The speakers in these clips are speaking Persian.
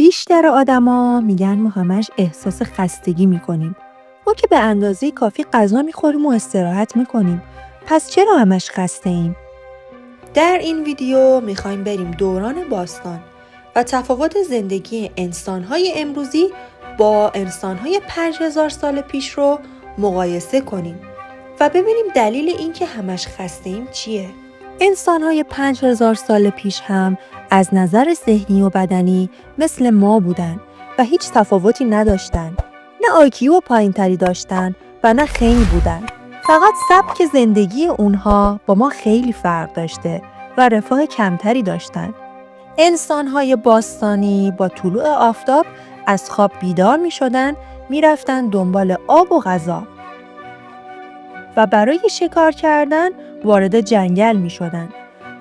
بیشتر آدما میگن ما همش احساس خستگی میکنیم. ما که به اندازه کافی غذا میخوریم و استراحت میکنیم. پس چرا همش خسته ایم؟ در این ویدیو میخوایم بریم دوران باستان و تفاوت زندگی انسانهای امروزی با انسانهای 5000 سال پیش رو مقایسه کنیم و ببینیم دلیل این که همش خسته ایم چیه؟ انسانهای 5000 سال پیش هم از نظر ذهنی و بدنی مثل ما بودن و هیچ تفاوتی نداشتن. نه IQ پایین‌تری داشتن و نه خیلی بودن. فقط سبک زندگی اونها با ما خیلی فرق داشته و رفاه کمتری داشتن. انسانهای باستانی با طلوع آفتاب از خواب بیدار می شدن، می رفتن دنبال آب و غذا و برای شکار کردن وارد جنگل می شدن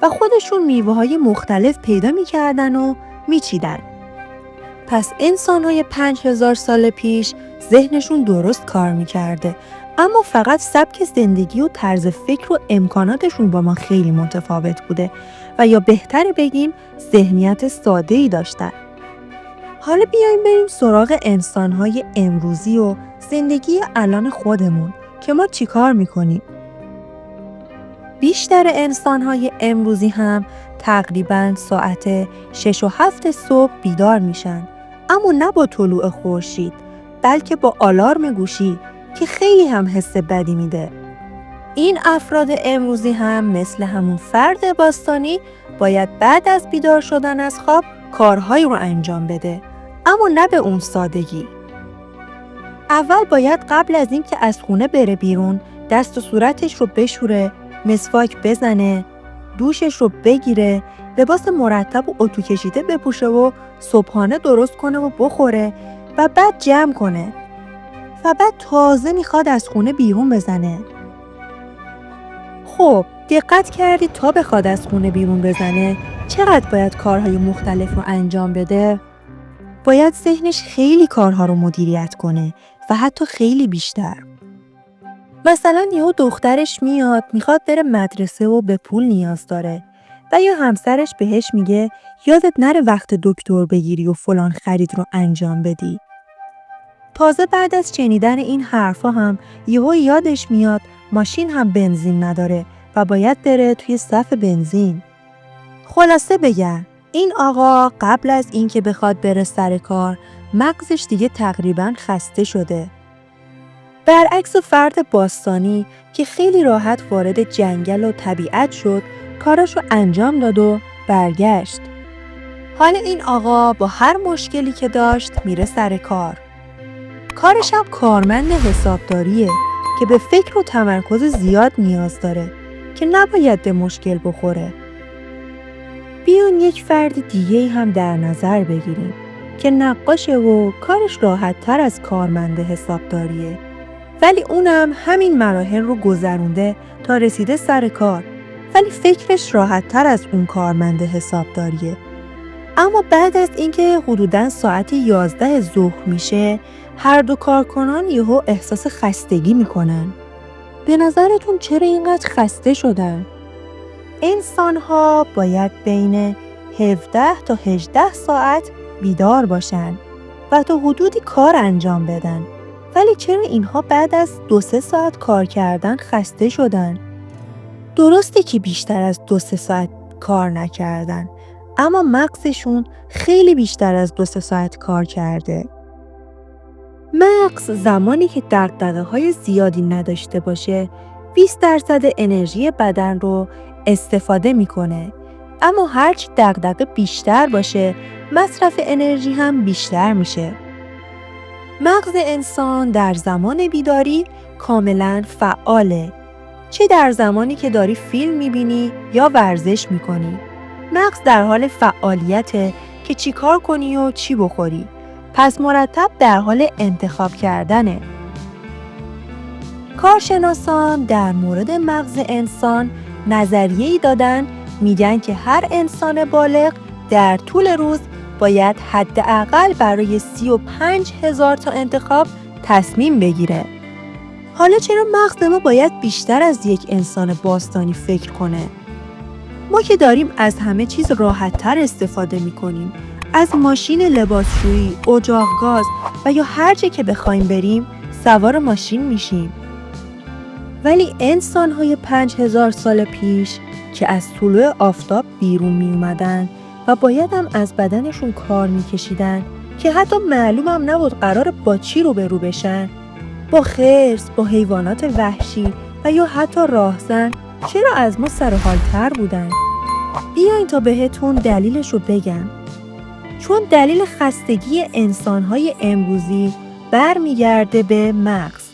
و خودشون میوه‌های مختلف پیدا می کردن و می چیدن. پس انسان‌های 5000 سال پیش ذهنشون درست کار می کرده، اما فقط سبک زندگی و طرز فکر و امکاناتشون با ما خیلی متفاوت بوده و یا بهتر بگیم ذهنیت ساده‌ای داشتن. حالا بیایم بریم سراغ انسان‌های امروزی و زندگی الان خودمون که ما چی کار می‌کنیم. بیشتر انسان‌های امروزی هم تقریباً ساعت 6 و 7 صبح بیدار میشن، اما نه با طلوع خورشید، بلکه با آلارم گوشی که خیلی هم حس بدی میده. این افراد امروزی هم مثل همون فرد باستانی باید بعد از بیدار شدن از خواب کارهایی رو انجام بده، اما نه به اون سادگی. اول باید قبل از این که از خونه بره بیرون دست و صورتش رو بشوره، مسواک بزنه، دوشش رو بگیره، لباس مرتب و اتو کشیده بپوشه و صبحانه درست کنه و بخوره و بعد جمع کنه و بعد تازه میخواد از خونه بیرون بزنه. خب دقت کردی تا بخواد از خونه بیرون بزنه چقدر باید کارهای مختلف رو انجام بده؟ باید ذهنش خیلی کارها رو مدیریت کنه و حتی خیلی بیشتر. مثلا یهو دخترش میاد میخواد بره مدرسه و به پول نیاز داره و یا همسرش بهش میگه یادت نره وقت دکتر بگیری و فلان خرید رو انجام بدی. تازه بعد از شنیدن این حرفا هم یهو یادش میاد ماشین هم بنزین نداره و باید بره توی صف بنزین. خلاصه بگم این آقا قبل از این که بخواد بره سر کار مغزش دیگه تقریباً خسته شده. برعکس فرد باستانی که خیلی راحت وارد جنگل و طبیعت شد، کاراشو انجام داد و برگشت. حالا این آقا با هر مشکلی که داشت میره سر کار. کارش هم کارمند حسابداریه که به فکر و تمرکز زیاد نیاز داره که نباید به مشکل بخوره. بیان یک فرد دیگه هم در نظر بگیریم که نقاشه و کارش راحت تر از کارمند حسابداریه، ولی اونم همین مراحل رو گذرونده تا رسیده سر کار، ولی فکرش راحت تر از اون کارمند حسابداریه. اما بعد از اینکه حدوداً ساعت 11 ظهر میشه هر دو کارکنان یهو احساس خستگی میکنن. به نظرتون چرا اینقدر خسته شدن؟ انسان‌ها باید بین 17 تا 18 ساعت بیدار باشن و تا حدودی کار انجام بدن. ولی چرا اینها بعد از 2-3 ساعت کار کردن خسته شدن؟ درسته که بیشتر از 2-3 ساعت کار نکردن، اما مغزشون خیلی بیشتر از 2-3 ساعت کار کرده. مغز زمانی که دغدغه‌های زیادی نداشته باشه 20% انرژی بدن رو استفاده میکنه، اما هرچی دغدغه بیشتر باشه مصرف انرژی هم بیشتر میشه. مغز انسان در زمان بیداری کاملا فعاله، چه در زمانی که داری فیلم میبینی یا ورزش میکنی. مغز در حال فعالیته که چی کار کنی و چی بخوری، پس مرتب در حال انتخاب کردنه. کارشناسان در مورد مغز انسان نظریه‌ای دادن، میگن که هر انسان بالغ در طول روز باید حداقل برای 35,000 تا انتخاب تصمیم بگیره. حالا چرا مغز ما باید بیشتر از یک انسان باستانی فکر کنه؟ ما که داریم از همه چیز راحت‌تر استفاده می‌کنیم، از ماشین لباسشویی، اجاق گاز و یا هر جا که بخوایم بریم سوار ماشین میشیم. ولی انسان‌های 5000 سال پیش که از طلوع آفتاب بیرون می اومدن و باید هم از بدنشون کار میکشیدن که حتی معلوم هم نبود قرار با چی روبرو بشن، با خرس، با حیوانات وحشی و یا حتی راهزن، چرا از ما سر و حال‌تر بودن؟ بیاین تا بهتون دلیلش رو بگم. چون دلیل خستگی انسان‌های امروزی برمیگرده به مغز.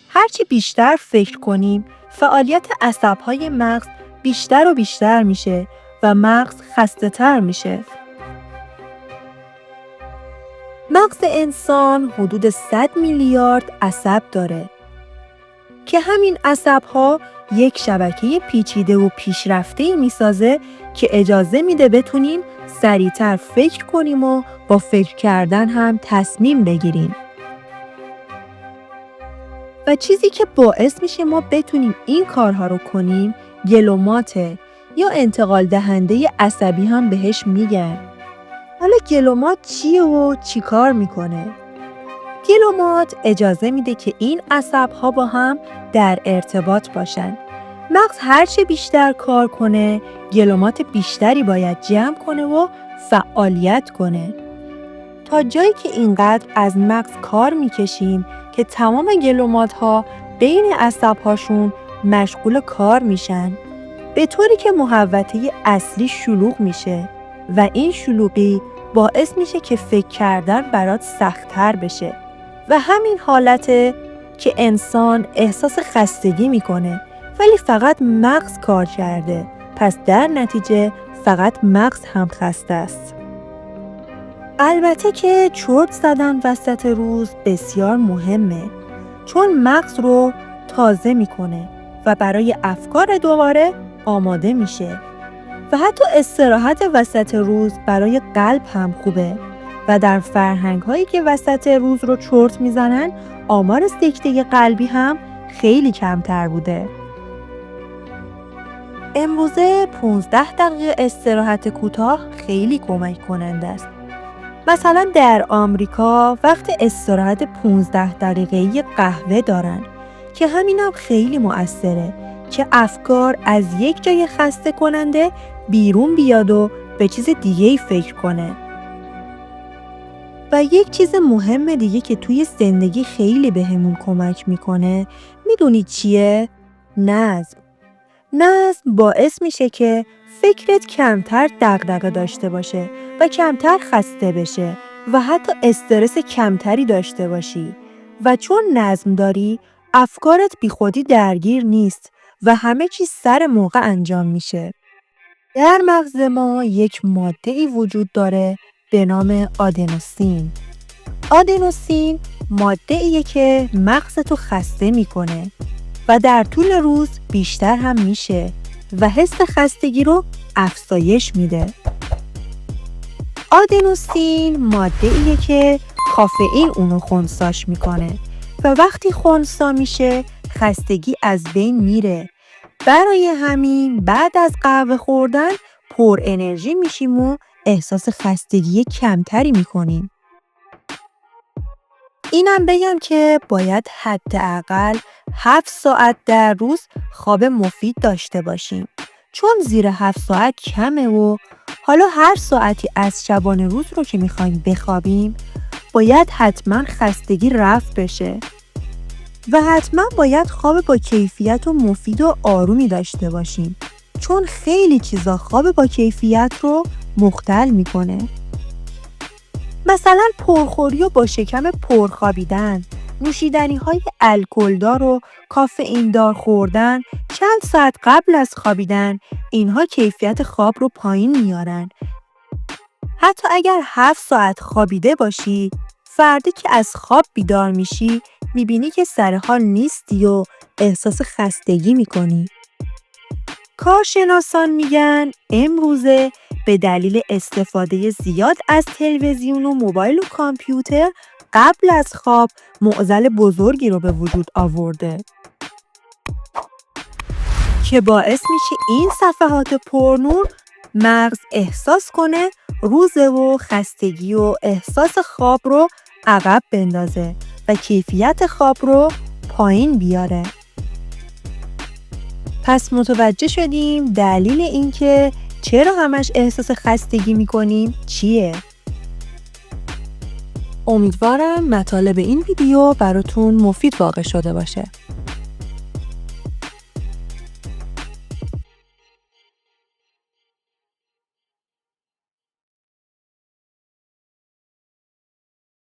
هرچی بیشتر فکر کنیم، فعالیت عصب‌های مغز بیشتر و بیشتر میشه و مغز خسته‌تر میشه. مغز انسان حدود 100 میلیارد عصب داره که همین عصب‌ها یک شبکه پیچیده و پیشرفته‌ای میسازه که اجازه میده بتونیم سریعتر فکر کنیم و با فکر کردن هم تصمیم بگیریم. و چیزی که باعث میشه ما بتونیم این کارها رو کنیم گلوماته یا انتقال دهنده عصبی هم بهش میگن. حالا گلومات چیه و چی کار میکنه؟ گلومات اجازه میده که این عصب‌ها با هم در ارتباط باشن. مغز هرچه بیشتر کار کنه، گلومات بیشتری باید جمع کنه و فعالیت کنه. تا جایی که اینقدر از مغز کار میکشیم که تمام گلومات‌ها بین عصب‌هاشون مشغول کار میشن، به طوری که محوطه اصلی شلوغ میشه و این شلوغی باعث میشه که فکر کردن برات سخت‌تر بشه و همین حالته که انسان احساس خستگی میکنه ولی فقط مغز کار کرده، پس در نتیجه فقط مغز هم خسته است. البته که چرت زدن وسط روز بسیار مهمه، چون مغز رو تازه میکنه و برای افکار دوباره آماده میشه و حتی استراحت وسط روز برای قلب هم خوبه و در فرهنگ هایی که وسط روز رو چرت میزنن آمار سکته قلبی هم خیلی کمتر بوده. امروزه 15 دقیقه استراحت کوتاه خیلی کمک کننده است. مثلا در آمریکا وقت استراحت 15 دقیقه‌ای قهوه دارن که همینم خیلی مؤثره که افکار از یک جای خسته کننده بیرون بیاد و به چیز دیگه‌ای فکر کنه. و یک چیز مهم دیگه که توی زندگی خیلی بهمون کمک میکنه، میدونید چیه؟ نظم. نظم باعث میشه که فکرت کمتر دغدغه داشته باشه و کمتر خسته بشه و حتی استرس کمتری داشته باشی و چون نظم داری افکارت بیخودی درگیر نیست و همه چیز سر موقع انجام میشه. در مغز ما یک ماده‌ای وجود داره به نام آدنوسین. آدنوسین ماده‌ایه که مغزتو خسته میکنه و در طول روز بیشتر هم میشه و حس خستگی رو افزایش میده. آدنوسین ماده‌ایه که کافئین اونو خنثیش میکنه و وقتی خنثی میشه خستگی از بین میره. برای همین بعد از قهوه خوردن پر انرژی میشیم و احساس خستگی کمتری میکنیم. اینم بگم که باید حداقل 7 ساعت در روز خواب مفید داشته باشیم، چون زیر 7 ساعت کمه و حالا هر ساعتی از شبانه روز رو که میخوایم بخوابیم باید حتما خستگی رفع بشه و حتما باید خواب با کیفیت و مفید و آرومی داشته باشیم، چون خیلی چیزا خواب با کیفیت رو مختل میکنه. مثلا پرخوری و با شکم پرخوابیدن، نوشیدنی‌های الکل‌دار و کافئین‌دار خوردن چند ساعت قبل از خوابیدن، اینها کیفیت خواب رو پایین میارن. حتی اگر 7 ساعت خوابیده باشی، فردی که از خواب بیدار میشی، میبینی که سر حال نیستی و احساس خستگی میکنی. کارشناسان میگن امروزه به دلیل استفاده زیاد از تلویزیون و موبایل و کامپیوتر قبل از خواب معضل بزرگی رو به وجود آورده که باعث میشه این صفحات پرنور مغز احساس کنه روزه و خستگی و احساس خواب رو عقب بندازه و کیفیت خواب رو پایین بیاره. پس متوجه شدیم دلیل این که چرا همش احساس خستگی میکنیم چیه؟ امیدوارم مطالب این ویدیو براتون مفید واقع شده باشه.